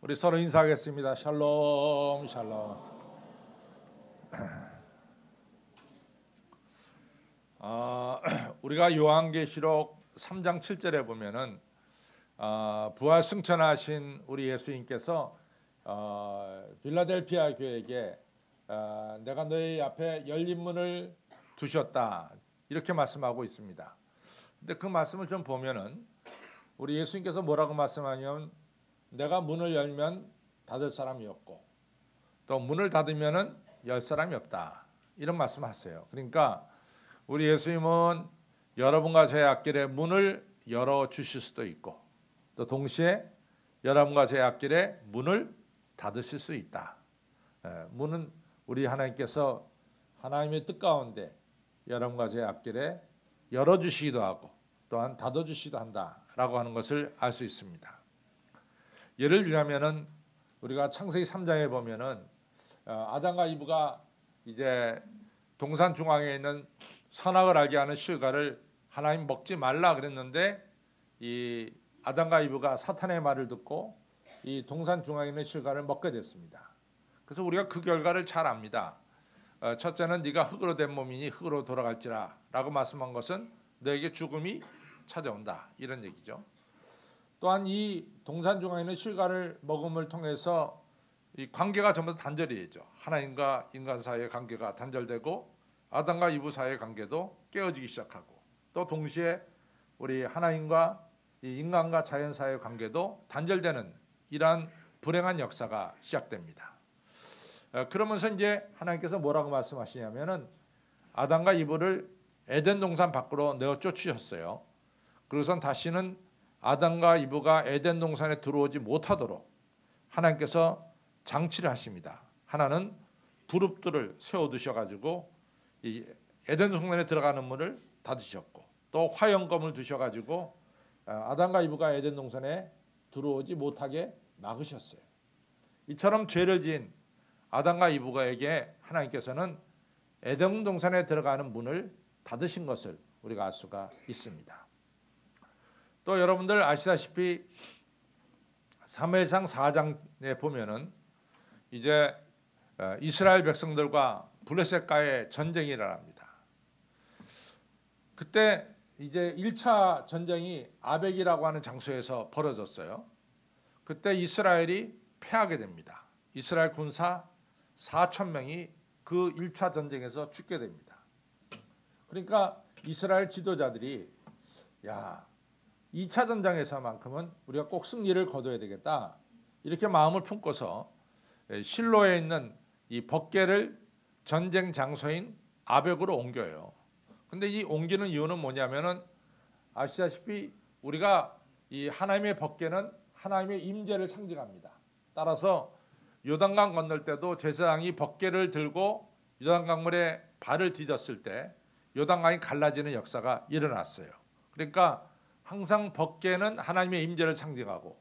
우리 서로 인사하겠습니다. 샬롬 샬롬. 우리가 요한계시록 3장 7절에 보면은 부활 승천하신 우리 예수님께서 빌라델피아 교회에게 내가 너희 앞에 열린 문을 두셨다 이렇게 말씀하고 있습니다. 근데 그 말씀을 좀 보면은 우리 예수님께서 뭐라고 말씀하냐면 내가 문을 열면 닫을 사람이 없고 또 문을 닫으면은 열 사람이 없다 이런 말씀하세요. 그러니까 우리 예수님은 여러분과 저의 앞길에 문을 열어 주실 수도 있고 또 동시에 여러분과 저의 앞길에 문을 닫으실 수 있다. 문은 우리 하나님께서 하나님의 뜻 가운데 여러분과 저의 앞길에 열어주시기도 하고 또한 닫아주시기도 한다라고 하는 것을 알 수 있습니다. 예를 들자면은 우리가 창세기 3장에 보면은 아담과 이브가 이제 동산 중앙에 있는 선악을 알게 하는 실과를 하나님 먹지 말라 그랬는데 이 아담과 이브가 사탄의 말을 듣고 이 동산 중앙에 있는 실과를 먹게 됐습니다. 그래서 우리가 그 결과를 잘 압니다. 첫째는 네가 흙으로 된 몸이니 흙으로 돌아갈지라 라고 말씀한 것은 너에게 죽음이 찾아온다 이런 얘기죠. 또한 이 동산 중앙에 있는 실과를 먹음을 통해서 이 관계가 전부 다 단절이죠. 하나님과 인간 사이의 관계가 단절되고 아담과 이브 사이의 관계도 깨어지기 시작하고 또 동시에 우리 하나님과 이 인간과 자연 사이의 관계도 단절되는 이러한 불행한 역사가 시작됩니다. 그러면서 이제 하나님께서 뭐라고 말씀하시냐면은 아담과 이브를 에덴 동산 밖으로 내어 쫓으셨어요. 그래서 다시는 아담과 이브가 에덴 동산에 들어오지 못하도록 하나님께서 장치를 하십니다. 하나는 부릅들을 세워두셔가지고 이 에덴 동산에 들어가는 문을 닫으셨고 또 화영검을 두셔가지고 아담과 이브가 에덴 동산에 들어오지 못하게 막으셨어요. 이처럼 죄를 지은 아담과 이브가에게 하나님께서는 에덴 동산에 들어가는 문을 닫으신 것을 우리가 알 수가 있습니다. 또 여러분들 아시다시피 사무엘상 4장에 보면은 이제 이스라엘 백성들과 블레셋과의 전쟁이 일어납니다. 그때 이제 1차 전쟁이 아벡이라고 하는 장소에서 벌어졌어요. 그때 이스라엘이 패하게 됩니다. 이스라엘 군사 4,000명이 그 1차 전쟁에서 죽게 됩니다. 그러니까 이스라엘 지도자들이 2차 전장에서만큼은 우리가 꼭 승리를 거둬야 되겠다 이렇게 마음을 품고서 실로에 있는 이 법궤를 전쟁 장소인 아벡으로 옮겨요. 근데 이 옮기는 이유는 뭐냐면은 아시다시피 우리가 이 하나님의 법궤는 하나님의 임재를 상징합니다. 따라서 요단강 건널 때도 제사장이 법궤를 들고 요단강물에 발을 디뎠을 때 요단강이 갈라지는 역사가 일어났어요. 그러니까 항상 법궤는 하나님의 임재를 상징하고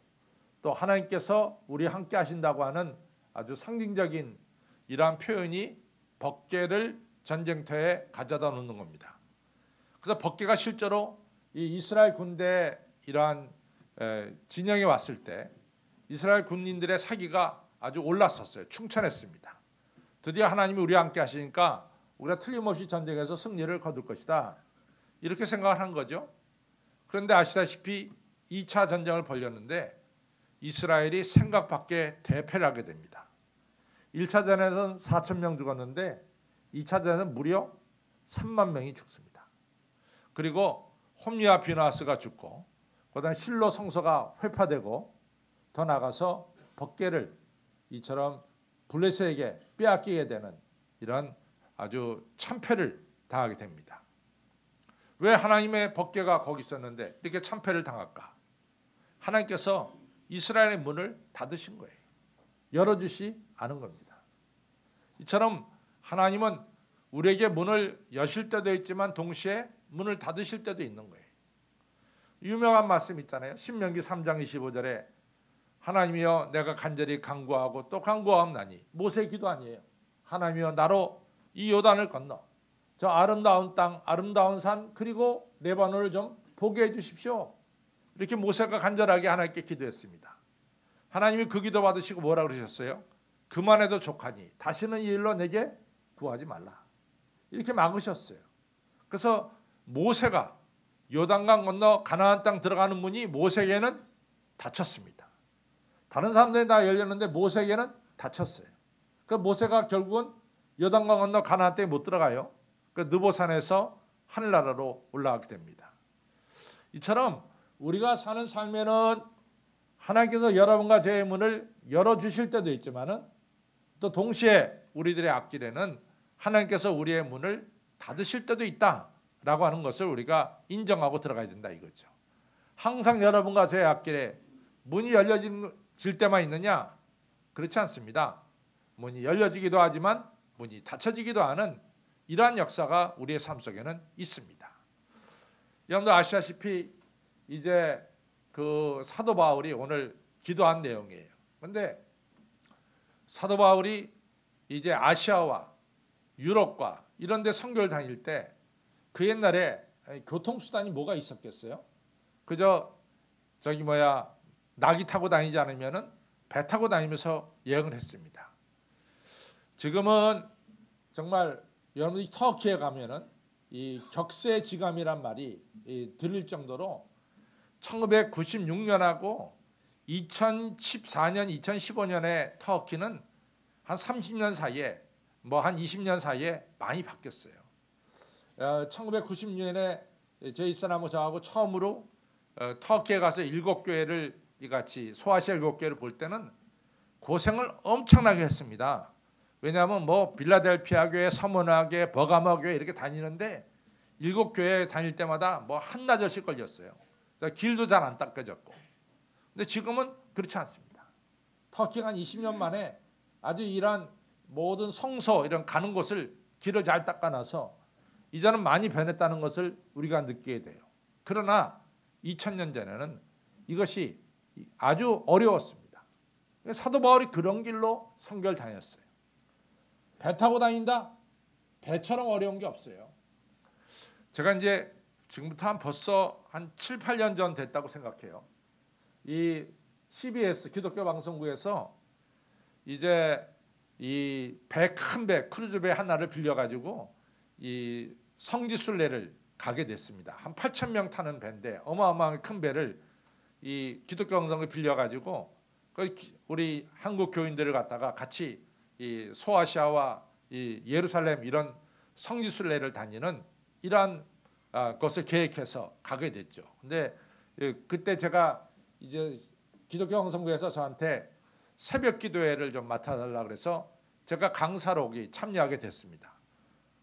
또 하나님께서 우리 함께 하신다고 하는 아주 상징적인 이러한 표현이 법궤를 전쟁터에 가져다 놓는 겁니다. 그래서 법궤가 실제로 이 이스라엘 군대에 이러한 진영에 왔을 때 이스라엘 군인들의 사기가 아주 올랐었어요. 충천했습니다. 드디어 하나님이 우리와 함께 하시니까 우리가 틀림없이 전쟁에서 승리를 거둘 것이다 이렇게 생각을 한 거죠. 그런데 아시다시피 2차 전쟁을 벌였는데 이스라엘이 생각밖에 대패를 하게 됩니다. 1차 전에는 4,000명 죽었는데 2차 전에는 무려 3만 명이 죽습니다. 그리고 홈리와 비나스가 죽고 그다음에 실로 성소가 회파되고 더 나가서 법궤를 이처럼 블레셋에게 빼앗기게 되는 이런 아주 참패를 당하게 됩니다. 왜 하나님의 법궤가 거기 있었는데 이렇게 참패를 당할까? 하나님께서 이스라엘의 문을 닫으신 거예요. 열어주시 않은 겁니다. 이처럼 하나님은 우리에게 문을 여실 때도 있지만 동시에 문을 닫으실 때도 있는 거예요. 유명한 말씀 있잖아요. 신명기 3장 25절에 하나님이여 내가 간절히 간구하고 또 간구하옵나니 모세의 기도 아니에요. 하나님이여 나로 이 요단을 건너 저 아름다운 땅 아름다운 산 그리고 레바논을 좀 보게 해 주십시오. 이렇게 모세가 간절하게 하나님께 기도했습니다. 하나님이 그 기도 받으시고 뭐라 그러셨어요? 그만해도 족하니 다시는 이 일로 내게 구하지 말라. 이렇게 막으셨어요. 그래서 모세가 요단강 건너 가나안 땅 들어가는 문이 모세에게는 닫혔습니다. 다른 사람들이 다 열렸는데 모세에게는 닫혔어요. 그 모세가 결국은 요단강 건너 가나안 땅에 못 들어가요. 그 느보산에서 하늘나라로 올라가게 됩니다. 이처럼 우리가 사는 삶에는 하나님께서 여러분과 제 문을 열어주실 때도 있지만은 또 동시에 우리들의 앞길에는 하나님께서 우리의 문을 닫으실 때도 있다라고 하는 것을 우리가 인정하고 들어가야 된다 이거죠. 항상 여러분과 제 앞길에 문이 열려질 때만 있느냐? 그렇지 않습니다. 문이 열려지기도 하지만 문이 닫혀지기도 하는 이러한 역사가 우리의 삶 속에는 있습니다. 여러분도 아시다시피 이제 그 사도 바울이 오늘 기도한 내용이에요. 그런데 사도 바울이 이제 아시아와 유럽과 이런 데 선교를 다닐 때 그 옛날에 교통수단이 뭐가 있었겠어요? 그저 낙이 타고 다니지 않으면은 배 타고 다니면서 여행을 했습니다. 지금은 정말 여러분이 터키에 가면은 이 격세지감이란 말이 들릴 정도로 1996년하고 2014년, 2015년에 터키는 한 30년 사이에 한 20년 사이에 많이 바뀌었어요. 1996년에 제 입사하고 저하고 처음으로 터키에 가서 7교회를 이같이 소아시아 7교회를 볼 때는 고생을 엄청나게 했습니다. 왜냐하면 빌라델피아 교회, 서머나 교회, 버가모 교회 이렇게 다니는데 7교회 다닐 때마다 한나절씩 걸렸어요. 길도 잘 안 닦여졌고. 근데 지금은 그렇지 않습니다. 터키가 한 20년 만에 아주 이런 모든 성소 이런 가는 곳을 길을 잘 닦아놔서 이제는 많이 변했다는 것을 우리가 느끼게 돼요. 그러나 2000년 전에는 이것이 아주 어려웠습니다. 사도 바울이 그런 길로 선교를 다녔어요. 배 타고 다닌다? 배처럼 어려운 게 없어요. 제가 이제 지금부터 벌써 한 7, 8년 전 됐다고 생각해요. 이 CBS 기독교 방송국에서 이제 이 큰 배, 크루즈 배 하나를 빌려가지고 이 성지순례를 가게 됐습니다. 한 8,000명 타는 배인데 어마어마하게 큰 배를 이 기독교 방송국에 빌려가지고 우리 한국 교인들을 갖다가 같이 이 소아시아와 이 예루살렘 이런 성지순례를 다니는 이러한 것을 계획해서 가게 됐죠. 근데 그때 제가 이제 기독교 방송국에서 저한테 새벽 기도회를 좀 맡아달라 그래서 제가 강사로 참여하게 됐습니다.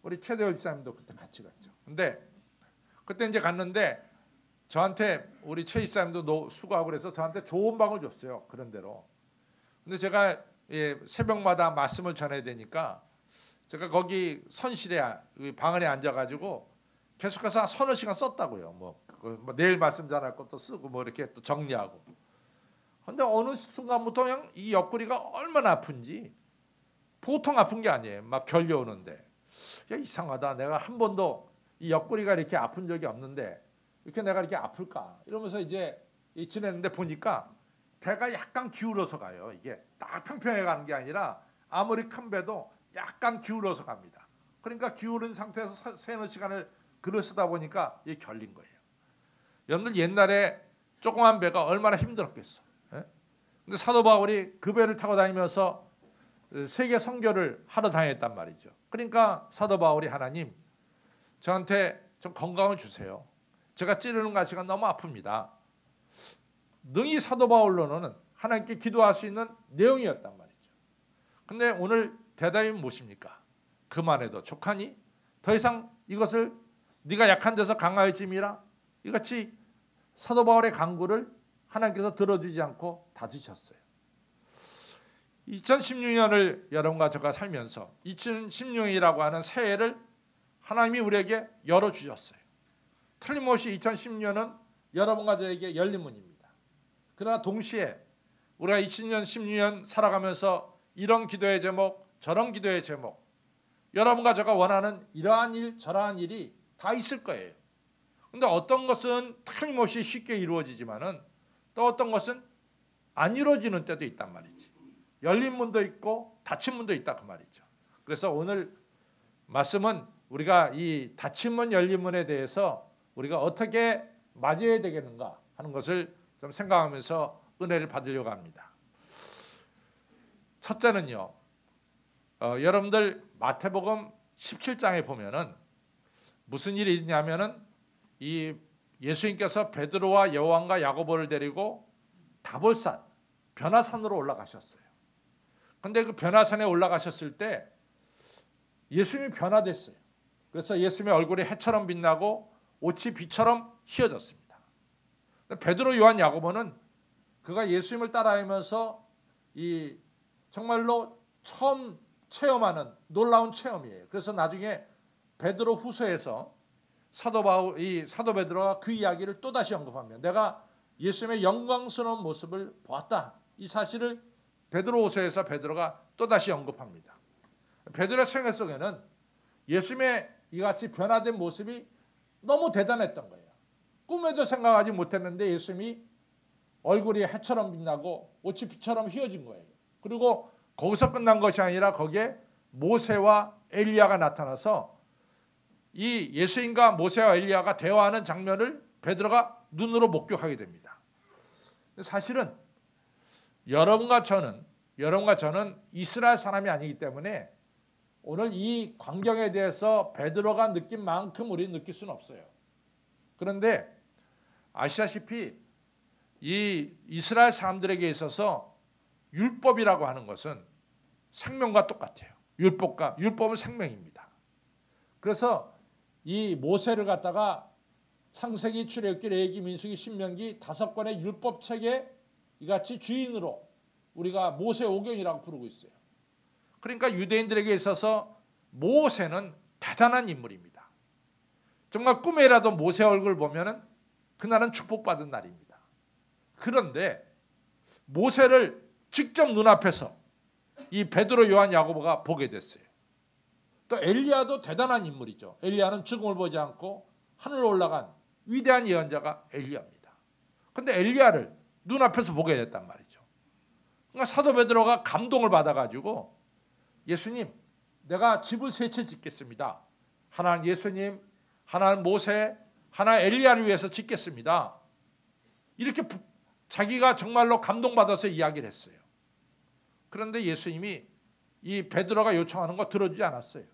우리 최대열 집사님도 그때 같이 갔죠. 근데 그때 이제 갔는데 저한테 우리 최 집사님도 수고하고 그래서 저한테 좋은 방을 줬어요. 그런 대로. 근데 제가 새벽마다 말씀을 전해야 되니까 제가 거기 선실에 방 안에 앉아가지고 계속해서 서너 시간 썼다고요. 내일 말씀 전할 것도 쓰고 이렇게 또 정리하고. 근데 어느 순간부터 그냥 이 옆구리가 얼마나 아픈지 보통 아픈 게 아니에요. 막 결려오는데 야, 이상하다. 내가 한 번도 이 옆구리가 이렇게 아픈 적이 없는데 이렇게 내가 이렇게 아플까? 이러면서 이제 지냈는데 보니까 배가 약간 기울어서 가요. 이게 딱 평평해 가는 게 아니라 아무리 큰 배도 약간 기울어서 갑니다. 그러니까 기울은 상태에서 세너 시간을 글을 쓰다 보니까 이게 결린 거예요. 여러분들 옛날에 조그만 배가 얼마나 힘들었겠어. 예? 근데 사도 바울이 그 배를 타고 다니면서 세계 선교를 하러 다녔단 말이죠. 그러니까 사도 바울이 하나님 저한테 좀 건강을 주세요. 제가 찌르는 가시가 너무 아픕니다. 능히 사도 바울로는 하나님께 기도할 수 있는 내용이었단 말이죠. 근데 오늘 대답이 무엇입니까? 그만해도 족하니? 더 이상 이것을 네가 약한 데서 강하여짐이라? 이같이 사도 바울의 간구를 하나님께서 들어주지 않고 닫으셨어요. 2016년을 여러분과 제가 살면서 2016년이라고 하는 새해를 하나님이 우리에게 열어주셨어요. 틀림없이 2016년은 여러분과 저에게 열린 문입니다. 그러나 동시에 우리가 2016년 살아가면서 이런 기도의 제목, 저런 기도의 제목, 여러분과 제가 원하는 이러한 일, 저러한 일이 다 있을 거예요. 그런데 어떤 것은 틀림없이 쉽게 이루어지지만은 또 어떤 것은 안 이루어지는 때도 있단 말이지. 열린 문도 있고 닫힌 문도 있다 그 말이죠. 그래서 오늘 말씀은 우리가 이 닫힌 문 열린 문에 대해서 우리가 어떻게 맞이해야 되겠는가 하는 것을 좀 생각하면서 은혜를 받으려고 합니다. 첫째는요, 여러분들 마태복음 17장에 보면은 무슨 일이 있냐면은 이 예수님께서 베드로와 요한과 야고보를 데리고 다볼산 변화산으로 올라가셨어요. 근데 그 변화산에 올라가셨을 때 예수님이 변화됐어요. 그래서 예수님의 얼굴이 해처럼 빛나고 옷이 빛처럼 휘어졌습니다. 베드로, 요한, 야고보는 그가 예수님을 따라하면서 이 정말로 처음 체험하는 놀라운 체험이에요. 그래서 나중에 베드로 후서에서 사도 베드로가 그 이야기를 또다시 언급하며 내가 예수님의 영광스러운 모습을 보았다. 이 사실을 베드로후서에서 베드로가 또다시 언급합니다. 베드로의 생애 속에는 예수님의 이같이 변화된 모습이 너무 대단했던 거예요. 꿈에도 생각하지 못했는데 예수님이 얼굴이 해처럼 빛나고 옷이 빛처럼 휘어진 거예요. 그리고 거기서 끝난 것이 아니라 거기에 모세와 엘리야가 나타나서 이 예수님과 모세와 엘리야가 대화하는 장면을 베드로가 눈으로 목격하게 됩니다. 사실은 여러분과 저는 이스라엘 사람이 아니기 때문에 오늘 이 광경에 대해서 베드로가 느낀 만큼 우리는 느낄 수는 없어요. 그런데 아시다시피 이 이스라엘 사람들에게 있어서 율법이라고 하는 것은 생명과 똑같아요. 율법은 생명입니다. 그래서 이 모세를 갖다가 창세기, 출애굽기, 레위기, 민수기, 신명기 5권의 율법책의 이같이 주인으로 우리가 모세 오경이라고 부르고 있어요. 그러니까 유대인들에게 있어서 모세는 대단한 인물입니다. 정말 꿈에라도 모세 얼굴 보면은 그날은 축복받은 날입니다. 그런데 모세를 직접 눈앞에서 이 베드로, 요한, 야고보가 보게 됐어요. 또 엘리야도 대단한 인물이죠. 엘리야는 죽음을 보지 않고 하늘로 올라간 위대한 예언자가 엘리야입니다. 그런데 엘리야를 눈앞에서 보게 됐단 말이죠. 그러니까 사도 베드로가 감동을 받아가지고 예수님, 내가 집을 3채 짓겠습니다. 하나는 예수님, 하나는 모세, 하나 엘리야를 위해서 짓겠습니다. 이렇게 자기가 정말로 감동받아서 이야기를 했어요. 그런데 예수님이 이 베드로가 요청하는 거 들어주지 않았어요.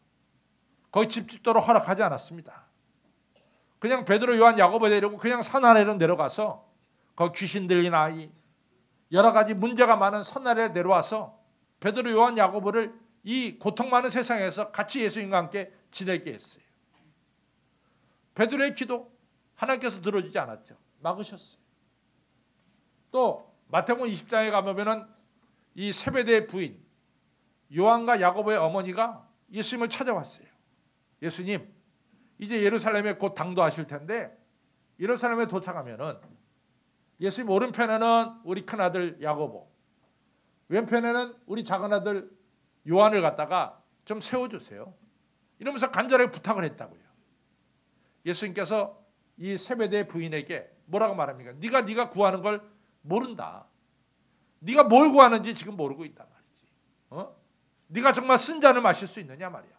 거기 집 짓도록 허락하지 않았습니다. 그냥 베드로, 요한, 야고보 데리고 그냥 산 아래로 내려가서 거기 귀신 들린 아이, 여러 가지 문제가 많은 산 아래에 내려와서 베드로, 요한, 야고보를 이 고통 많은 세상에서 같이 예수님과 함께 지내게 했어요. 베드로의 기도 하나님께서 들어주지 않았죠. 막으셨어요. 또 마태복음 20장에 가보면은 이 세베대의 부인 요한과 야고보의 어머니가 예수님을 찾아왔어요. 예수님, 이제 예루살렘에 곧 당도하실 텐데 예루살렘에 도착하면은 예수님 오른편에는 우리 큰아들 야고보, 왼편에는 우리 작은아들 요한을 갖다가 좀 세워주세요. 이러면서 간절하게 부탁을 했다고요. 예수님께서 이 세베대의 부인에게 뭐라고 말합니까? 네가 구하는 걸 모른다. 네가 뭘 구하는지 지금 모르고 있단 말이지. 네가 정말 쓴 잔을 마실 수 있느냐 말이야.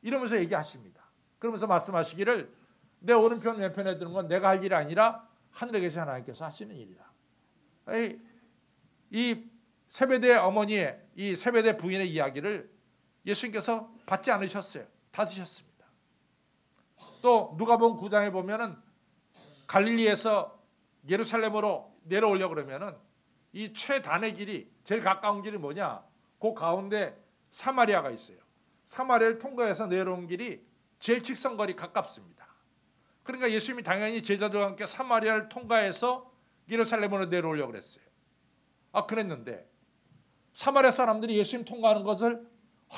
이러면서 얘기하십니다. 그러면서 말씀하시기를 내 오른편 왼편에 드는 건 내가 할 일이 아니라 하늘에 계신 하나님께서 하시는 일이다. 이 세베대 어머니의 이 세베대 부인의 이야기를 예수님께서 받지 않으셨어요. 다 드셨습니다. 또 누가복음 9장에 보면은 갈릴리에서 예루살렘으로 내려오려고 그러면은 이 최단의 길이 제일 가까운 길이 뭐냐? 그 가운데 사마리아가 있어요. 사마리아를 통과해서 내려온 길이 제일 직선거리 가깝습니다. 그러니까 예수님이 당연히 제자들과 함께 사마리아를 통과해서 예루살렘으로 내려오려고 그랬어요. 그랬는데 사마리아 사람들이 예수님 통과하는 것을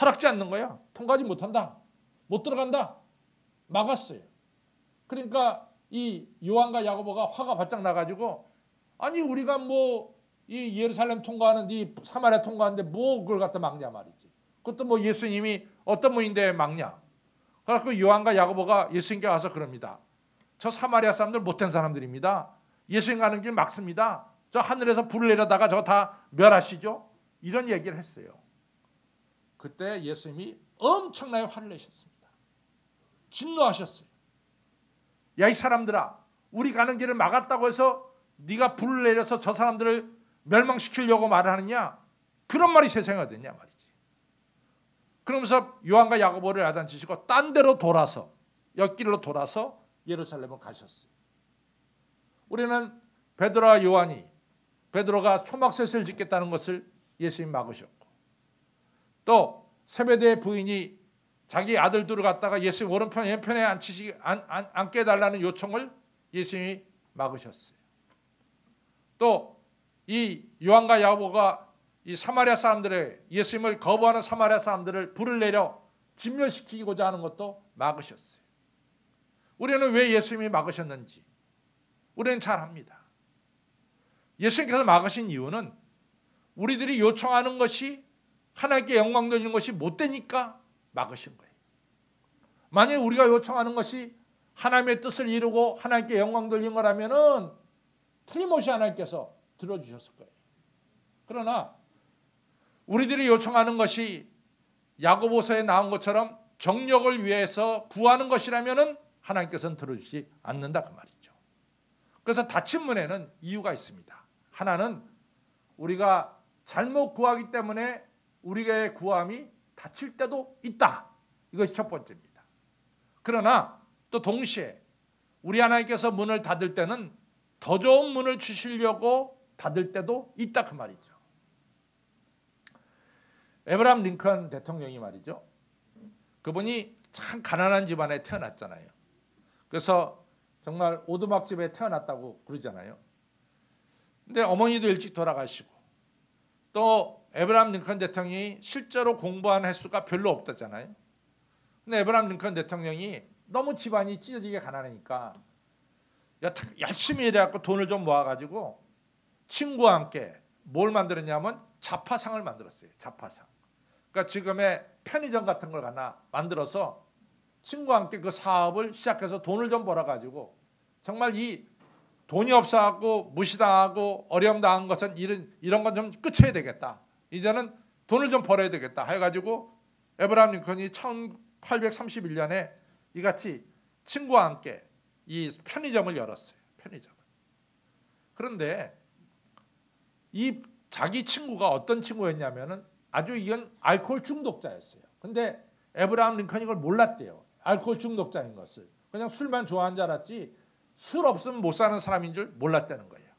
허락지 않는 거야. 통과하지 못한다. 못 들어간다. 막았어요. 그러니까 이 요한과 야고보가 화가 바짝 나가지고 아니 우리가 뭐 이 예루살렘 통과하는 이 사마리아 통과하는데 뭐 그걸 갖다 막냐 말이지. 그것도 뭐 예수님이 어떤 분인데 막냐. 그래서 요한과 야고보가 예수님께 와서 그럽니다. 저 사마리아 사람들 못된 사람들입니다. 예수님 가는 길 막습니다. 저 하늘에서 불을 내려다가 저거 다 멸하시죠? 이런 얘기를 했어요. 그때 예수님이 엄청나게 화를 내셨습니다. 진노하셨어요. 야, 이 사람들아, 우리 가는 길을 막았다고 해서 네가 불을 내려서 저 사람들을 멸망시키려고 말을 하느냐? 그런 말이 세상에 어딨냐 말이지. 그러면서 요한과 야고보를 야단치시고 딴 데로 돌아서, 옆길로 돌아서 예루살렘을 가셨어요. 우리는 베드로와 요한이 베드로가 초막셋을 짓겠다는 것을 예수님 막으셨고, 또 세베대의 부인이 자기 아들들을 갖다가 예수님 오른편 왼편에 앉게 해달라는 요청을 예수님이 막으셨어요. 또 이 요한과 야고보가 이 사마리아 사람들의 예수님을 거부하는 사마리아 사람들을 불을 내려 진멸시키고자 하는 것도 막으셨어요. 우리는 왜 예수님이 막으셨는지 우리는 잘 압니다. 예수님께서 막으신 이유는 우리들이 요청하는 것이 하나님께 영광 돌리는 것이 못 되니까 막으신 거예요. 만약에 우리가 요청하는 것이 하나님의 뜻을 이루고 하나님께 영광 돌리는 거라면은 틀림없이 하나님께서 들어주셨을 거예요. 그러나 우리들이 요청하는 것이 야고보서에 나온 것처럼 정력을 위해서 구하는 것이라면은 하나님께서는 들어주지 않는다 그 말이죠. 그래서 닫힌 문에는 이유가 있습니다. 하나는 우리가 잘못 구하기 때문에 우리의 구함이 닫힐 때도 있다. 이것이 첫 번째입니다. 그러나 또 동시에 우리 하나님께서 문을 닫을 때는 더 좋은 문을 주시려고 닫을 때도 있다 그 말이죠. 에브라함 링컨 대통령이 말이죠. 그분이 참 가난한 집안에 태어났잖아요. 그래서 정말 오두막집에 태어났다고 그러잖아요. 근데 어머니도 일찍 돌아가시고 또 에브라함 링컨 대통령이 실제로 공부한 횟수가 별로 없었잖아요. 근데 에브라함 링컨 대통령이 너무 집안이 찢어지게 가난하니까 열심히 일해갖고 돈을 좀 모아가지고 친구와 함께 뭘 만들었냐면 자파상을 만들었어요. 자파상. 그러니까 지금의 편의점 같은 걸 하나 만들어서 친구와 함께 그 사업을 시작해서 돈을 좀 벌어가지고 정말 이 돈이 없어갖고 무시당하고 어려움 당한 것은 이런 건 좀 끝쳐야 되겠다. 이제는 돈을 좀 벌어야 되겠다 해가지고 에브라함 링컨이 1831년에 이같이 친구와 함께 이 편의점을 열었어요. 편의점을. 그런데 이 자기 친구가 어떤 친구였냐면은 아주 이건 알코올 중독자였어요. 근데 에브라함 링컨이 이걸 몰랐대요. 알코올 중독자인 것을. 그냥 술만 좋아하는 줄 알았지 술 없으면 못 사는 사람인 줄 몰랐다는 거예요.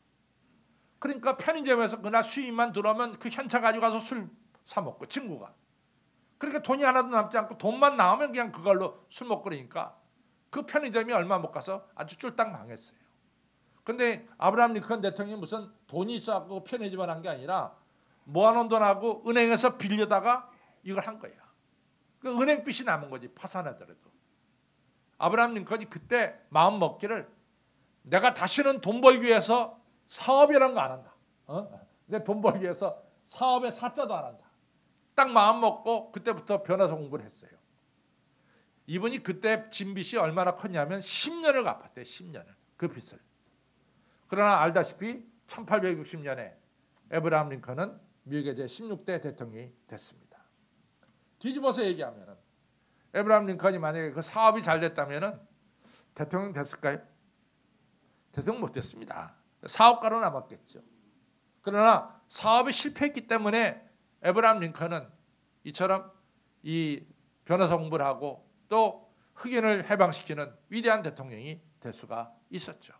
그러니까 편의점에서 그날 수입만 들어오면 그 현차 가지고 가서 술 사 먹고 친구가. 그러니까 돈이 하나도 남지 않고 돈만 나오면 그냥 그걸로 술 먹고 그러니까 그 편의점이 얼마 못 가서 아주 쫄딱 망했어요. 근데 아브라함 링컨 대통령이 무슨 돈이 있어갖고 편의점을 한 게 아니라 모아놓은 돈하고 은행에서 빌려다가 이걸 한 거야. 그 은행빚이 남은 거지 파산하더라도. 아브라함 링컨이 그때 마음 먹기를 내가 다시는 돈 벌기 위해서 사업이라는 거 안 한다. 내 돈 벌기 위해서 사업에 사자도 안 한다. 딱 마음 먹고 그때부터 변호사 공부를 했어요. 이분이 그때 진 빚이 얼마나 컸냐면 10년을 갚았대요. 10년을. 그 빚을. 그러나 알다시피 1860년에 에브라함 링컨은 미국의 제16대 대통령이 됐습니다. 뒤집어서 얘기하면 에브라함 링컨이 만약에 그 사업이 잘 됐다면 대통령 됐을까요? 대통령 못 됐습니다. 사업가로 남았겠죠. 그러나 사업이 실패했기 때문에 에브라함 링컨은 이처럼 이 변호사 공부를 하고 또 흑인을 해방시키는 위대한 대통령이 될 수가 있었죠.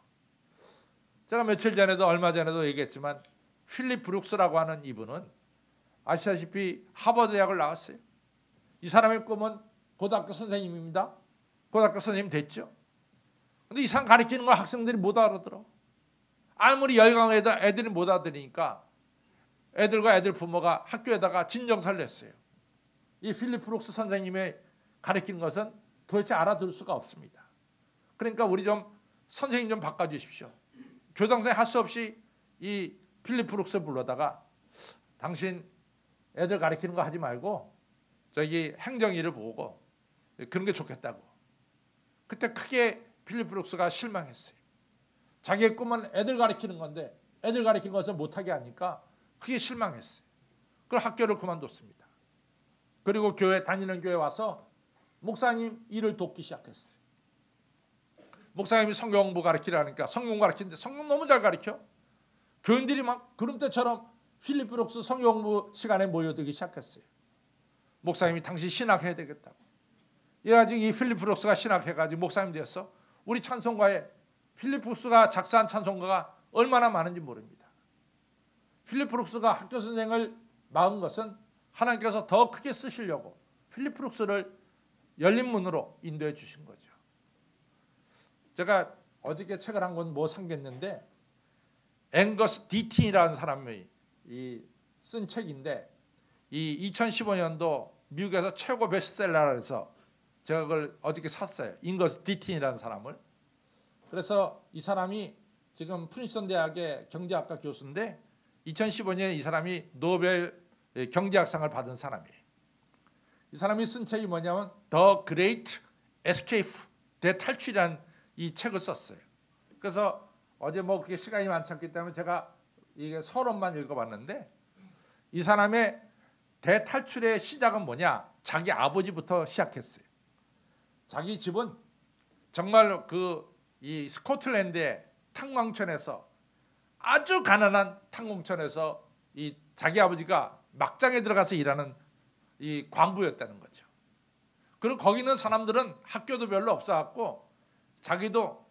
제가 며칠 전에도 얼마 전에도 얘기했지만 필립 브룩스라고 하는 이분은 아시다시피 하버드 대학을 나왔어요. 이 사람의 꿈은 고등학교 선생님입니다. 고등학교 선생님 됐죠. 근데 이 사람 가르치는 걸 학생들이 못 알아들어. 아무리 열강해도 애들이 못 알아들으니까 애들과 애들 부모가 학교에다가 진정서를 냈어요. 이 필립 브룩스 선생님의 가르치는 것은 도대체 알아들을 수가 없습니다. 그러니까 우리 좀 선생님 좀 바꿔주십시오. 교장선생님 할 수 없이 이 필립 브룩스 불러다가 당신 애들 가르치는 거 하지 말고 저기 행정일을 보고 그런 게 좋겠다고. 그때 크게 필립 브룩스가 실망했어요. 자기의 꿈은 애들 가르치는 건데 애들 가르친 것을 못하게 하니까 크게 실망했어요. 그래서 학교를 그만뒀습니다. 그리고 다니는 교회 와서 목사님 일을 돕기 시작했어요. 목사님이 성경 공부 가르치라니까 성경 가르치는데 성경 너무 잘 가르쳐. 교인들이 막 구름대처럼 필리프록스 성경 공부 시간에 모여들기 시작했어요. 목사님이 당신 신학해야 되겠다고. 이래가지고 이 필리프록스가 신학해가지고 목사님 됐어. 우리 찬송가에 필리프록스가 작사한 찬송가가 얼마나 많은지 모릅니다. 필리프록스가 학교 선생을 막은 것은 하나님께서 더 크게 쓰시려고 필리프록스를 열린 문으로 인도해 주신 거죠. 제가 어저께 책을 한 권 상겠는데 앵거스 디틴이라는 사람이 쓴 책인데 이 2015년도 미국에서 최고 베스트셀러라 해서 제가 그걸 어저께 샀어요. 앵거스 디틴이라는 사람을. 그래서 이 사람이 지금 프린스턴 대학의 경제학과 교수인데 2015년에 이 사람이 노벨 경제학상을 받은 사람이에요. 이 사람이 쓴 책이 뭐냐면 The Great Escape, 대탈출이라는 이 책을 썼어요. 그래서 어제 그렇게 시간이 많지 않기 때문에 제가 이게 서론만 읽어봤는데 이 사람의 대탈출의 시작은 뭐냐? 자기 아버지부터 시작했어요. 자기 집은 정말 이 스코틀랜드의 탕광천에서 아주 가난한 탕광천에서 이 자기 아버지가 막장에 들어가서 일하는 이 광부였다는 거죠. 그리고 거기 있는 사람들은 학교도 별로 없어갖고 자기도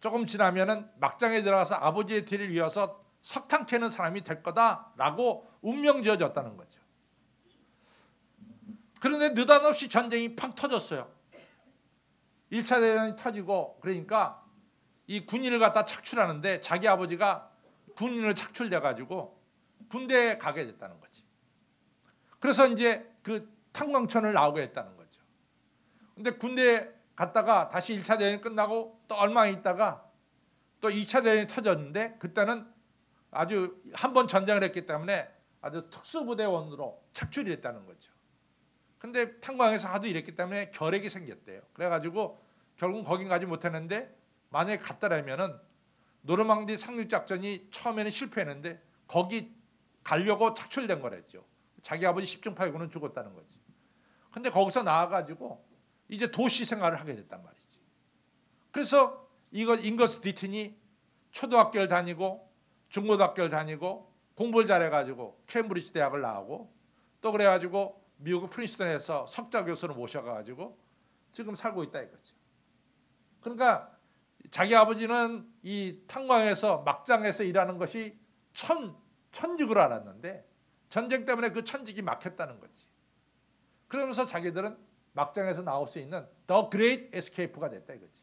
조금 지나면은 막장에 들어가서 아버지의 뒤를 이어서 석탄 캐는 사람이 될 거다라고 운명 지어졌다는 거죠. 그런데 느닷없이 전쟁이 팍 터졌어요. 1차 대전이 터지고 그러니까 이 군인을 갖다 착출하는데 자기 아버지가 군인을 착출돼가지고 군대에 가게 됐다는 거지. 그래서 이제 그 탄광천을 나오게 했다는 거죠. 근데 군대에 갔다가 다시 1차 대전이 끝나고 또 얼마 있다가 또 2차 대전이 터졌는데 그때는 아주 한 번 전쟁을 했기 때문에 아주 특수부대원으로 착출이 됐다는 거죠. 근데 탄광에서 하도 일했기 때문에 결핵이 생겼대요. 그래가지고 결국 거긴 가지 못했는데 만약에 갔다라면은 노르망디 상륙작전이 처음에는 실패했는데 거기 가려고 착출된 거랬죠. 자기 아버지 10중 8구는 죽었다는 거지. 근데 거기서 나와가지고 이제 도시 생활을 하게 됐단 말이지. 그래서 앵거스 디틴이 초등학교를 다니고 중고등학교를 다니고 공부를 잘해가지고 케임브리지 대학을 나오고 또 그래가지고 미국 프린스턴에서 석좌 교수를 모셔가지고 지금 살고 있다 이거죠. 그러니까 자기 아버지는 이 탄광에서 막장에서 일하는 것이 천직으로 알았는데 전쟁 때문에 그 천직이 막혔다는 거지. 그러면서 자기들은 막장에서 나올 수 있는 The Great Escape가 됐다 이거지.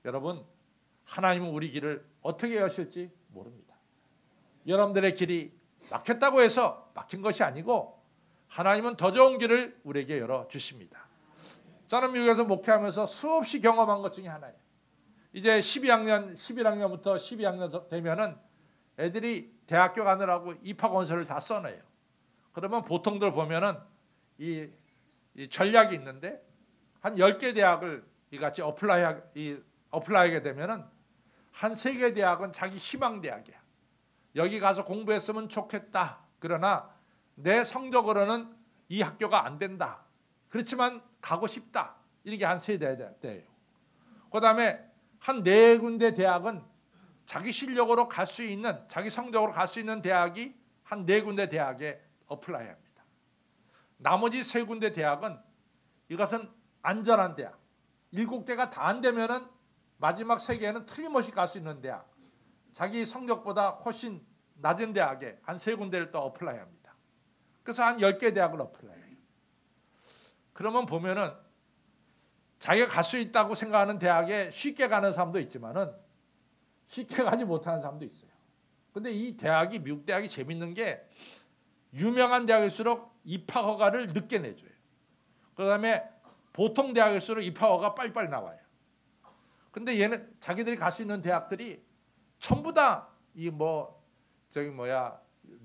여러분, 하나님은 우리 길을 어떻게 여실지 모릅니다. 여러분들의 길이 막혔다고 해서 막힌 것이 아니고 하나님은 더 좋은 길을 우리에게 열어주십니다. 저는 미국에서 목회하면서 수없이 경험한 것 중에 하나예요. 이제 11학년부터 12학년 되면은 애들이 대학교 가느라고 입학원서를 다 써놔요. 그러면 보통들 보면은 이 전략이 있는데 한 10개 대학을 이같이 어플라이하게 되면은 한 3개 대학은 자기 희망 대학이야. 여기 가서 공부했으면 좋겠다. 그러나 내 성적으로는 이 학교가 안 된다. 그렇지만 가고 싶다. 이게 한 3대예요. 그다음에 한 4군데 대학은 자기 실력으로 갈 수 있는, 자기 성적으로 갈 수 있는 대학이 한 4군데 대학에 어플라이합니다. 나머지 3군데 대학은 이것은 안전한 대학. 7개가 다 안 되면은 마지막 3개는 틀림없이 갈 수 있는 대학. 자기 성적보다 훨씬 낮은 대학에 한 3군데를 또 어플라이합니다. 그래서 한 10개 대학을 어플라이해요. 그러면 보면은 자기가 갈 수 있다고 생각하는 대학에 쉽게 가는 사람도 있지만은 쉽게 가지 못하는 사람도 있어요. 근데 이 대학이, 미국 대학이 재밌는 게 유명한 대학일수록 입학 허가를 늦게 내줘요. 그다음에 보통 대학일수록 입학 허가가 빨리빨리 나와요. 근데 얘는 자기들이 갈 수 있는 대학들이 전부 다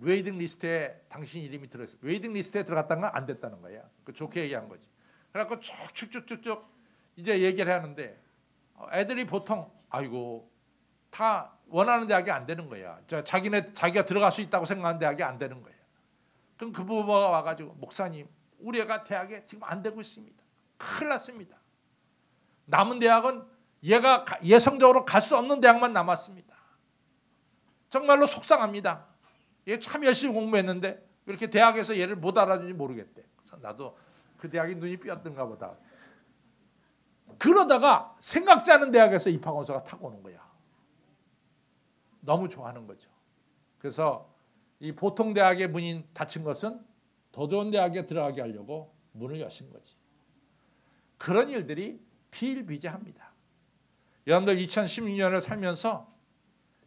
웨이팅 리스트에 당신 이름이 들어있어. 웨이팅 리스트에 들어갔다는 건 안 됐다는 거야. 그 좋게 얘기한 거지. 그래갖고 쭉쭉쭉쭉 이제 얘기를 하는데 애들이 보통 아이고 다 원하는 대학이 안 되는 거야. 자기가 들어갈 수 있다고 생각하는 대학이 안 되는 거야. 그럼 그 부모가 와가지고 목사님, 우리 애가 대학에 지금 안 되고 있습니다. 큰일 났습니다. 남은 대학은 얘가 예성적으로 갈 수 없는 대학만 남았습니다. 정말로 속상합니다. 얘 참 열심히 공부했는데 왜 이렇게 대학에서 얘를 못 알아주는지 모르겠대. 그래서 나도 그 대학이 눈이 삐었던가 보다. 그러다가 생각지 않은 대학에서 입학원서가 타고 오는 거야. 너무 좋아하는 거죠. 그래서 이 보통 대학의 문이 닫힌 것은 더 좋은 대학에 들어가게 하려고 문을 여신 거지. 그런 일들이 비일비재합니다. 여러분들 2016년을 살면서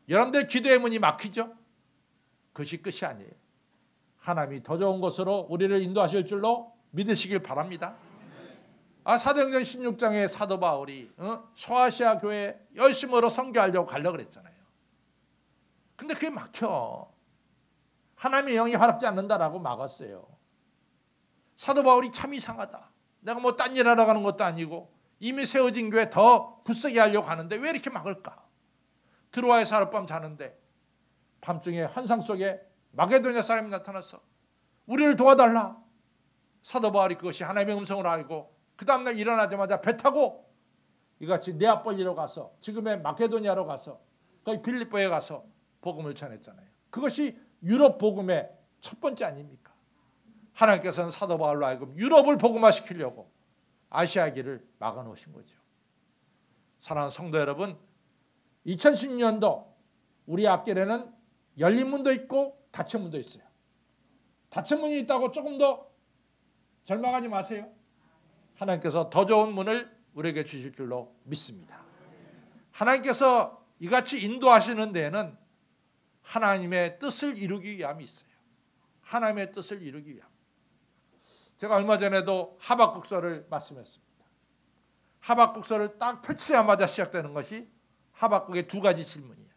여러분들 기도의 문이 막히죠? 그것이 끝이 아니에요. 하나님이 더 좋은 곳으로 우리를 인도하실 줄로 믿으시길 바랍니다. 사도행전 16장에 사도 바울이 소아시아 교회에 열심으로 선교하려고 가려고 그랬잖아요. 근데 그게 막혀. 하나님의 영이 허락지 않는다라고 막았어요. 사도 바울이 참 이상하다. 내가 뭐 딴 일 하러 가는 것도 아니고 이미 세워진 교회 더 굳세게 하려고 하는데 왜 이렇게 막을까? 드로아에서 하룻밤 자는데 밤중에 환상 속에 마게도냐 사람이 나타나서 우리를 도와달라. 사도 바울이 그것이 하나님의 음성을 알고 그 다음날 일어나자마자 배 타고 이같이 네아폴리로 가서 지금의 마게도냐로 가서 거기 빌립보에 가서 복음을 전했잖아요. 그것이 유럽 복음의 첫 번째 아닙니까? 하나님께서는 사도 바울로 하여금 유럽을 복음화시키려고 아시아 길을 막아놓으신 거죠. 사랑하는 성도 여러분, 2010년도 우리 앞길에는 열린 문도 있고 닫힌 문도 있어요. 닫힌 문이 있다고 조금 더 절망하지 마세요. 하나님께서 더 좋은 문을 우리에게 주실 줄로 믿습니다. 하나님께서 이같이 인도하시는 데에는 하나님의 뜻을 이루기 위함이 있어요. 하나님의 뜻을 이루기 위함. 제가 얼마 전에도 하박국서를 말씀했습니다. 하박국서를 딱 펼치자마자 시작되는 것이 하박국의 두 가지 질문이에요.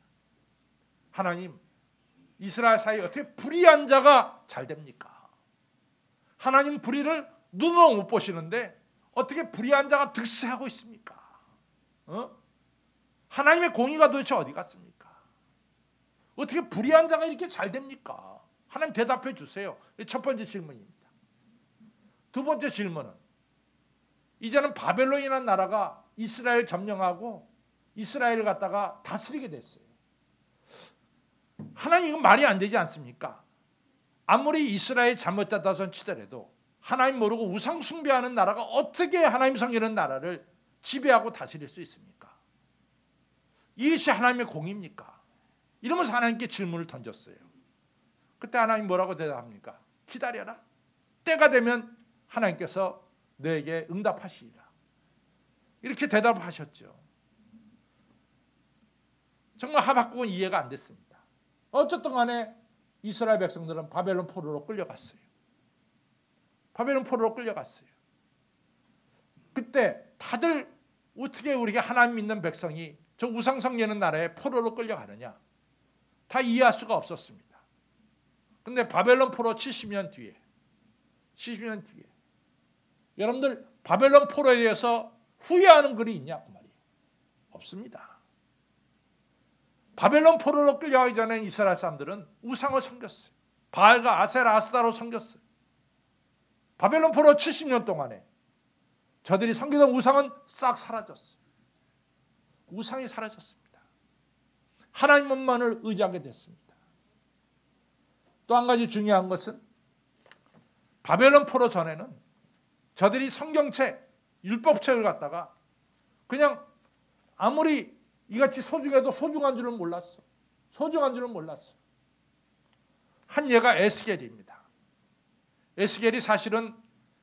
하나님, 이스라엘 사이에 어떻게 불의한 자가 잘 됩니까? 하나님 불의를 눈으로 못 보시는데 어떻게 불의한 자가 득세하고 있습니까? 하나님의 공의가 도대체 어디 갔습니까? 어떻게 불의한 자가 이렇게 잘 됩니까? 하나님 대답해 주세요. 첫 번째 질문입니다. 두 번째 질문은 이제는 바벨론이라는 나라가 이스라엘 점령하고 이스라엘을 갖다가 다스리게 됐어요. 하나님 이건 말이 안 되지 않습니까? 아무리 이스라엘 잘못됐다선 치더라도 하나님 모르고 우상 숭배하는 나라가 어떻게 하나님 섬기는 나라를 지배하고 다스릴 수 있습니까? 이것이 하나님의 공입니까? 이러면서 하나님께 질문을 던졌어요. 그때 하나님 뭐라고 대답합니까? 기다려라. 때가 되면 하나님께서 너에게 응답하시리라. 이렇게 대답하셨죠. 정말 하박국은 이해가 안 됐습니다. 어쨌든 간에 이스라엘 백성들은 바벨론 포로로 끌려갔어요. 바벨론 포로로 끌려갔어요. 그때 다들 어떻게 우리가 하나님 믿는 백성이 저 우상 섬기는 나라에 포로로 끌려가느냐? 다 이해할 수가 없었습니다. 근데 바벨론 포로 70년 뒤에 여러분들 바벨론 포로에 대해서 후회하는 글이 있냐? 그 말이에요. 없습니다. 바벨론 포로로 끌려가기 전에 이스라엘 사람들은 우상을 섬겼어요. 바알과 아세라, 아스다로 섬겼어요. 바벨론 포로 70년 동안에 저들이 섬기던 우상은 싹 사라졌어요. 우상이 사라졌습니다. 하나님만을 의지하게 됐습니다. 또 한 가지 중요한 것은 바벨론 포로 전에는 저들이 성경책, 율법책을 갖다가 그냥 아무리 이같이 소중해도 소중한 줄은 몰랐어. 한 예가 에스겔입니다. 에스겔이 사실은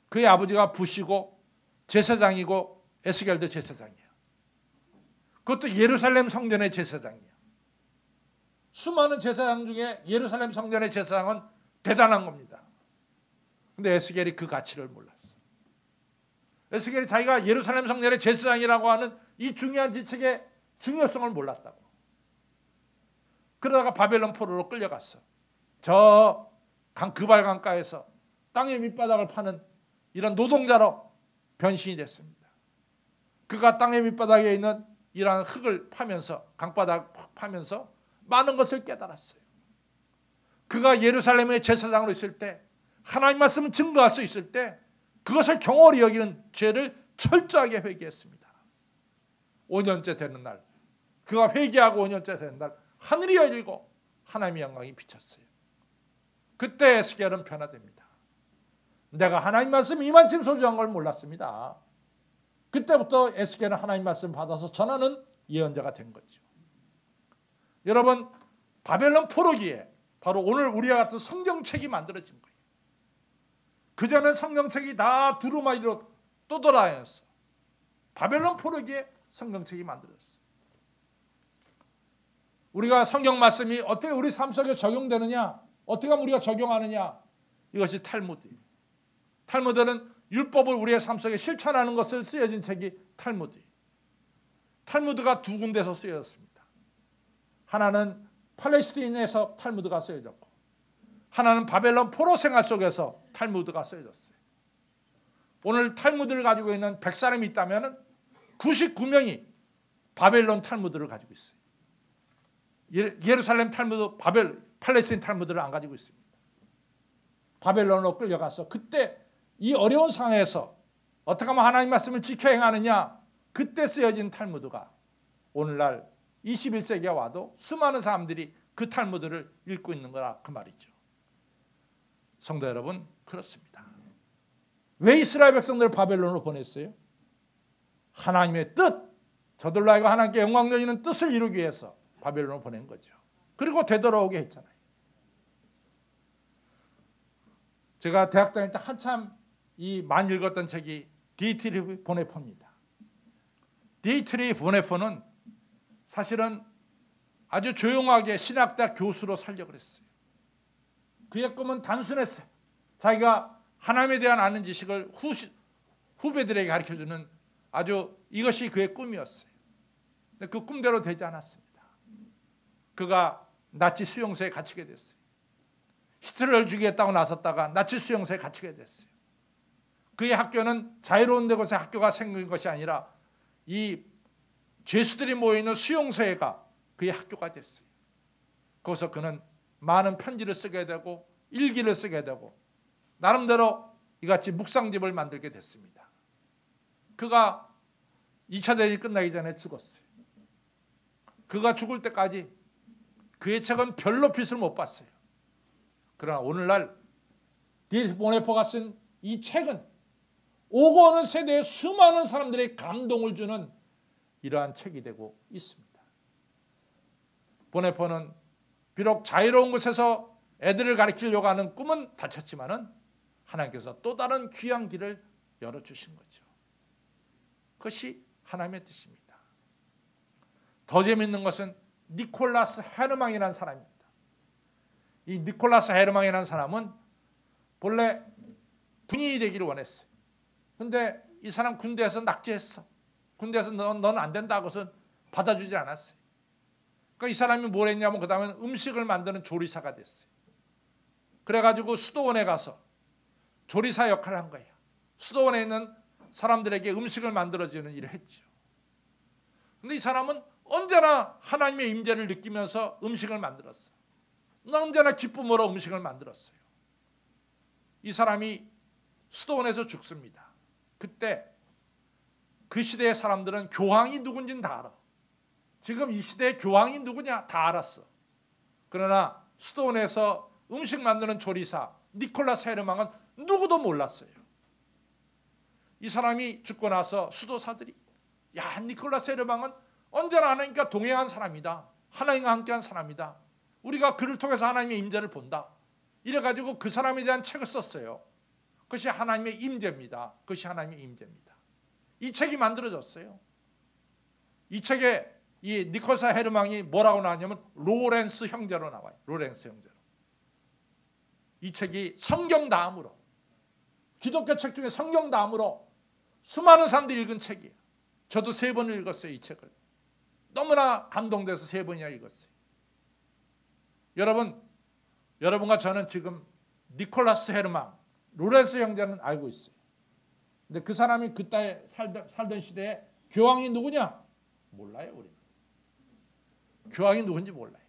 그의 아버지가 부시고 제사장이고 에스겔도 제사장이에요. 그것도 예루살렘 성전의 제사장이에요. 수많은 제사장 중에 예루살렘 성전의 제사장은 대단한 겁니다. 근데 에스겔이 그 가치를 몰랐어. 에스겔이 자기가 예루살렘 성전의 제사장이라고 하는 이 중요한 직책의 중요성을 몰랐다고. 그러다가 바벨론 포로로 끌려갔어. 저 그발 강가에서 땅의 밑바닥을 파는 이런 노동자로 변신이 됐습니다. 그가 땅의 밑바닥에 있는 이러한 흙을 파면서 강바닥 파면서 많은 것을 깨달았어요. 그가 예루살렘의 제사장으로 있을 때 하나님 말씀을 증거할 수 있을 때 그것을 경홀히 여기는 죄를 철저하게 회개했습니다. 5년째 되는 날, 그가 회개하고 5년째 되는 날 하늘이 열리고 하나님의 영광이 비쳤어요. 그때 에스겔은 변화됩니다. 내가 하나님 말씀 이만큼 소중한 걸 몰랐습니다. 그때부터 에스겔은 하나님 말씀 받아서 전하는 예언자가 된 거죠. 여러분, 바벨론 포로기에 바로 오늘 우리와 같은 성경책이 만들어진 거예요. 그전엔 성경책이 다 두루마리로 떠돌아다녔어. 바벨론 포로기에 성경책이 만들어졌어요. 우리가 성경 말씀이 어떻게 우리 삶 속에 적용되느냐, 어떻게 하면 우리가 적용하느냐, 이것이 탈무드예요. 탈무드는 율법을 우리의 삶 속에 실천하는 것을 쓰여진 책이 탈무드예요. 탈무드가 두 군데서 쓰여졌습니다. 하나는 팔레스타인에서 탈무드가 쓰여졌고 하나는 바벨론 포로 생활 속에서 탈무드가 쓰여졌어요. 오늘 탈무드를 가지고 있는 100사람이 있다면 99명이 바벨론 탈무드를 가지고 있어요. 예루살렘 탈무드, 팔레스타인 탈무드를 안 가지고 있습니다. 바벨론으로 끌려가서 그때 이 어려운 상황에서 어떻게 하면 하나님 말씀을 지켜 행하느냐, 그때 쓰여진 탈무드가 오늘날 21세기에 와도 수많은 사람들이 그 탈무드를 읽고 있는 거라 그 말이죠. 성도 여러분, 그렇습니다. 왜 이스라엘 백성들을 바벨론으로 보냈어요? 하나님의 뜻, 저들로 하여금 하나님께 영광 돌리는 뜻을 이루기 위해서 바벨론으로 보낸 거죠. 그리고 되돌아오게 했잖아요. 제가 대학 다닐 때 한참 많이 읽었던 책이 디트리 보네포입니다. 디트리 보네포는 사실은 아주 조용하게 신학대학 교수로 살려고 했어요. 그의 꿈은 단순했어요. 자기가 하나님에 대한 아는 지식을 후배들에게 가르쳐주는 아주 이것이 그의 꿈이었어요. 근데 그 꿈대로 되지 않았습니다. 그가 나치 수용소에 갇히게 됐어요. 히틀러를 죽이겠다고 나섰다가 나치 수용소에 갇히게 됐어요. 그의 학교는 자유로운 곳에 학교가 생긴 것이 아니라 이 죄수들이 모여있는 수용소가 그의 학교가 됐어요. 거기서 그는 많은 편지를 쓰게 되고 일기를 쓰게 되고 나름대로 이같이 묵상집을 만들게 됐습니다. 그가 2차 대전이 끝나기 전에 죽었어요. 그가 죽을 때까지 그의 책은 별로 빛을 못 봤어요. 그러나 오늘날 디트리 보네포가 쓴 이 책은 오고 오는 세대에 수많은 사람들의 감동을 주는 이러한 책이 되고 있습니다. 보네포는 비록 자유로운 곳에서 애들을 가르치려고 하는 꿈은 닫혔지만은 하나님께서 또 다른 귀한 길을 열어주신 거죠. 그것이 하나님의 뜻입니다. 더 재미있는 것은 니콜라스 헤르망이라는 사람입니다. 이 니콜라스 헤르망이라는 사람은 본래 군인이 되기를 원했어요. 그런데 이 사람 군대에서 낙제했어. 군대에서 너는 안 된다고 해서 받아주지 않았어요. 그러니까 이 사람이 뭘 했냐면 그 다음에 음식을 만드는 조리사가 됐어요. 그래가지고 수도원에 가서 조리사 역할을 한 거예요. 수도원에 있는 사람들에게 음식을 만들어주는 일을 했죠. 그런데 이 사람은 언제나 하나님의 임재를 느끼면서 음식을 만들었어요. 언제나 기쁨으로 음식을 만들었어요. 이 사람이 수도원에서 죽습니다. 그때 그 시대의 사람들은 교황이 누군지는 다 알아. 지금 이 시대의 교황이 누구냐 다 알았어. 그러나 수도원에서 음식 만드는 조리사 니콜라스 헤르망은 누구도 몰랐어요. 이 사람이 죽고 나서 수도사들이 야, 니콜라스 헤르망은 언제나 하나님과 동행한 사람이다. 하나님과 함께한 사람이다. 우리가 그를 통해서 하나님의 임재를 본다. 이래가지고 그 사람에 대한 책을 썼어요. 그것이 하나님의 임재입니다. 그것이 하나님의 임재입니다. 이 책이 만들어졌어요. 이 책에 이 니콜라스 헤르망이 뭐라고 나왔냐면 로렌스 형제로 나와요. 로렌스 형제로. 이 책이 성경 다음으로 기독교 책 중에 성경 다음으로 수많은 사람들이 읽은 책이에요. 저도 3번을 읽었어요. 이 책을. 너무나 감동돼서 3번이나 읽었어요. 여러분과 저는 지금 니콜라스 헤르망, 로렌스 형제는 알고 있어요. 근데 그 사람이 그때 살던 시대에 교황이 누구냐? 몰라요. 우리는 교황이 누군지 몰라요.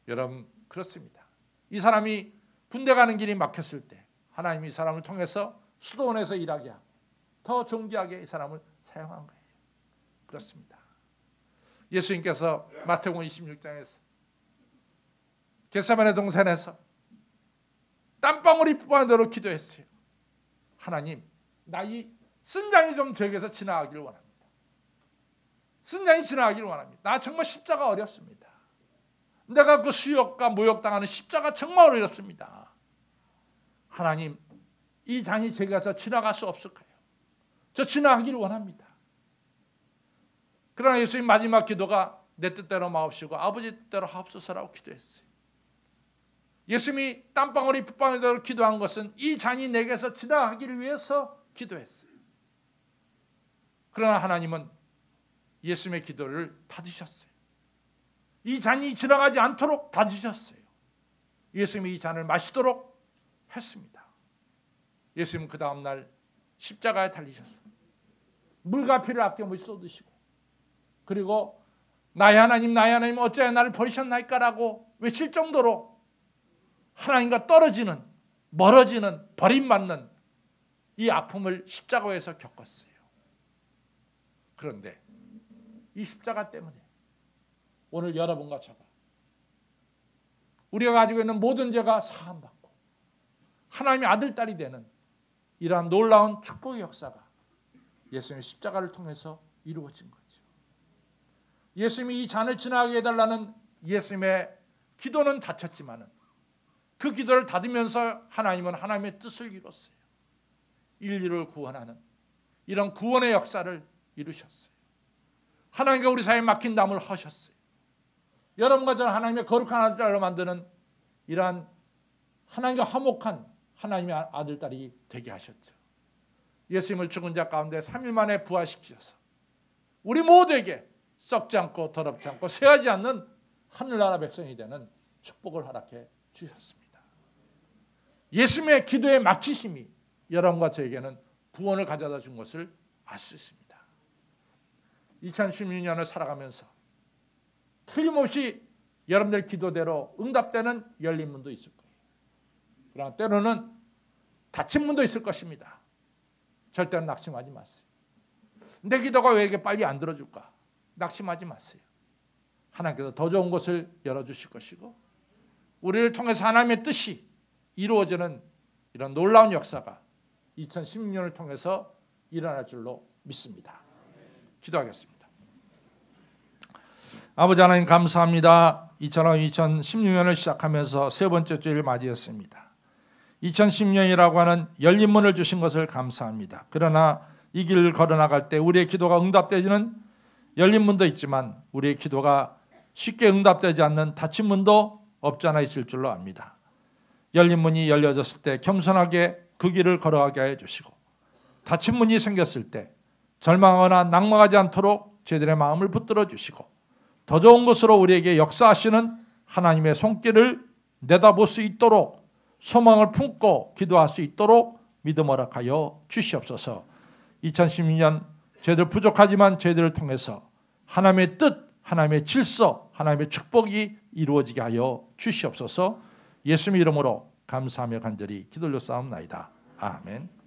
여러분 그렇습니다. 이 사람이 군대 가는 길이 막혔을 때 하나님이 이 사람을 통해서 수도원에서 일하게 하고 더 존귀하게 이 사람을 사용한 거예요. 그렇습니다. 예수님께서 마태복음 26장에서 겟세마네 동산에서 땀방울이 뿜어내도록 기도했어요. 하나님, 나 이 쓴장이 좀 저에게서 지나가기를 원합니다. 쓴장이 지나가기를 원합니다. 나 정말 십자가 어렵습니다. 내가 그 수욕과 모욕당하는 십자가 정말 어렵습니다. 하나님, 이 잔이 제게서 지나갈 수 없을까요? 저 지나가기를 원합니다. 그러나 예수님 마지막 기도가 내 뜻대로 마옵시고 아버지 뜻대로 하옵소서라고 기도했어요. 예수님이 땀방울이 붓방울대로 기도한 것은 이 잔이 내게서 지나가기를 위해서 기도했어요. 그러나 하나님은 예수님의 기도를 닫으셨어요. 이 잔이 지나가지 않도록 닫으셨어요. 예수님이 이 잔을 마시도록 했습니다. 예수님은 그 다음날 십자가에 달리셨어요. 물과 피를 아낌없이 쏟으시고 그리고 나의 하나님 어찌하여 나를 버리셨나이까라고 외칠 정도로 하나님과 떨어지는, 멀어지는, 버림받는 이 아픔을 십자가에서 겪었어요. 그런데 이 십자가 때문에 오늘 여러분과 저가 우리가 가지고 있는 모든 죄가 사함받고 하나님의 아들, 딸이 되는 이러한 놀라운 축복의 역사가 예수님의 십자가를 통해서 이루어진 거죠. 예수님이 이 잔을 지나가게 해달라는 예수님의 기도는 닫혔지만은 그 기도를 닫으면서 하나님은 하나님의 뜻을 이뤘어요. 인류를 구원하는 이런 구원의 역사를 이루셨어요. 하나님과 우리 사이에 막힌 담을 허셨어요. 여러분과 저는 하나님의 거룩한 아들로 만드는 이러한 하나님과 화목한 하나님의 아들, 딸이 되게 하셨죠. 예수님을 죽은 자 가운데 3일 만에 부활시키셔서 우리 모두에게 썩지 않고 더럽지 않고 쇠하지 않는 하늘나라 백성이 되는 축복을 허락해 주셨습니다. 예수님의 기도의 막히심이 여러분과 저에게는 구원을 가져다 준 것을 알 수 있습니다. 2016년을 살아가면서 틀림없이 여러분들 기도대로 응답되는 열린 문도 있을 거예요. 그러나 때로는 닫힌 문도 있을 것입니다. 절대로 낙심하지 마세요. 내 기도가 왜 이렇게 빨리 안 들어줄까? 낙심하지 마세요. 하나님께서 더 좋은 것을 열어주실 것이고 우리를 통해서 하나님의 뜻이 이루어지는 이런 놀라운 역사가 2016년을 통해서 일어날 줄로 믿습니다. 기도하겠습니다. 아버지 하나님 감사합니다. 이처럼 2016년을 시작하면서 세 번째 주일을 맞이했습니다. 2010년이라고 하는 열린 문을 주신 것을 감사합니다. 그러나 이 길을 걸어나갈 때 우리의 기도가 응답되지는 열린 문도 있지만 우리의 기도가 쉽게 응답되지 않는 닫힌 문도 없지 않아 있을 줄로 압니다. 열린 문이 열려졌을 때 겸손하게 그 길을 걸어가게 해주시고 닫힌 문이 생겼을 때 절망하거나 낙망하지 않도록 저희들의 마음을 붙들어 주시고 더 좋은 것으로 우리에게 역사하시는 하나님의 손길을 내다볼 수 있도록 소망을 품고 기도할 수 있도록 믿음 허락하여 주시옵소서. 2016년 저희들 부족하지만 저희들을 통해서 하나님의 뜻, 하나님의 질서, 하나님의 축복이 이루어지게 하여 주시옵소서. 예수님의 이름으로 감사하며 간절히 기도 올려 싸움나이다. 아멘.